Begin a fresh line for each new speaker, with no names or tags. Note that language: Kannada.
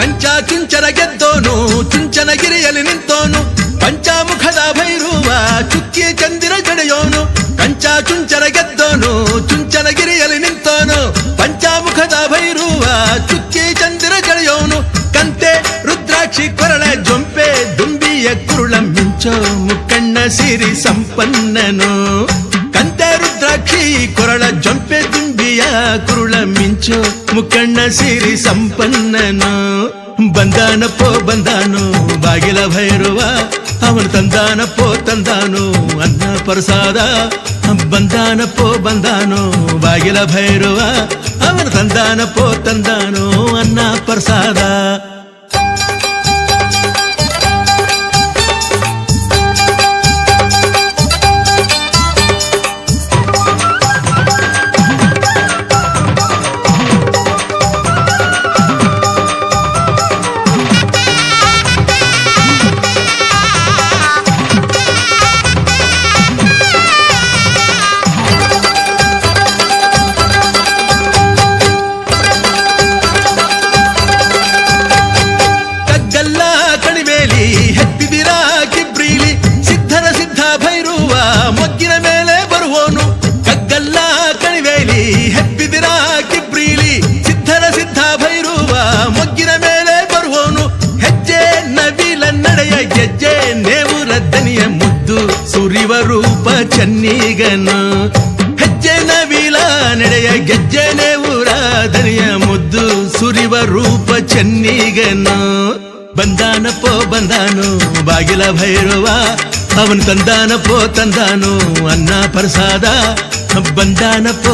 ಕಂಚ ಚುಂಚನ ಗೆದ್ದೋನು ಚುಂಚನಗಿರಿಯಲ್ಲಿ ನಿಂತೋನು ಪಂಚಾಮುಖದ ಭೈರವ ಚುಕ್ಕಿ ಚಂದಿರ ಜಡೆಯೋನು ಕಂಚ ಚುಂಚನ ಗೆದ್ದೋನು ಚುಂಚನಗಿರಿಯಲ್ಲಿ ನಿಂತೋನು ಪಂಚಾಮುಖದ ಭೈರವ ಚುಕ್ಕಿ ಚಂದಿರ ಜಡೆಯೋನು ಕಂತೆ ರುದ್ರಾಕ್ಷಿ ಕೊರಳ ಜೊಂಪೆ ದುಂಬಿಯ ಕುರುಳ ಮಿಂಚೋ ಮುಕ್ಕಣ್ಣ ಸಿರಿ ಸಂಪನ್ನನು ಕಂತೆ ರುದ್ರಾಕ್ಷಿ ಕೊರಳ ಜೊಂಪೆ ದುಂಬಿಯ ಕುರುಳ ಮಿಂಚೋ ಮುಕ್ಕಣ್ಣ ಸಿರಿ ಸಂಪನ್ನನು ಬಂದಾನಪ್ಪೋ ಬಂದಾನು ಬಾಗಿಲ ಭೈರವ ಅವನು ತಂದಾನಪ್ಪೋ ತಂದಾನು ಅನ್ನ ಪ್ರಸಾದ ಬಂದಾನಪ್ಪೋ ಬಂದಾನು ಬಾಗಿಲ ಭೈರವ ಅವನು ತಂದಾನಪ್ಪೋ ತಂದಾನು ಅನ್ನ ಪ್ರಸಾದ ಸುರಿವ ರೂಪ ಚನ್ನಿಗನು ಹೆಜ್ಜೆ ನವಿಲ ನಡೆಯ ಗೆಜ್ಜೆ ನೇವುರ ದನಿಯ ಮುದ್ದು ಸುರಿವ ರೂಪ ಚನ್ನಿಗನು ಬಂದಾನಪ್ಪೋ ಬಂದಾನು ಬಾಗಿಲ ಭೈರವ ಅವನು ತಂದಾನಪ್ಪೋ ತಂದಾನು ಅನ್ನ ಪ್ರಸಾದ ಬಂದಾನಪ್ಪೋ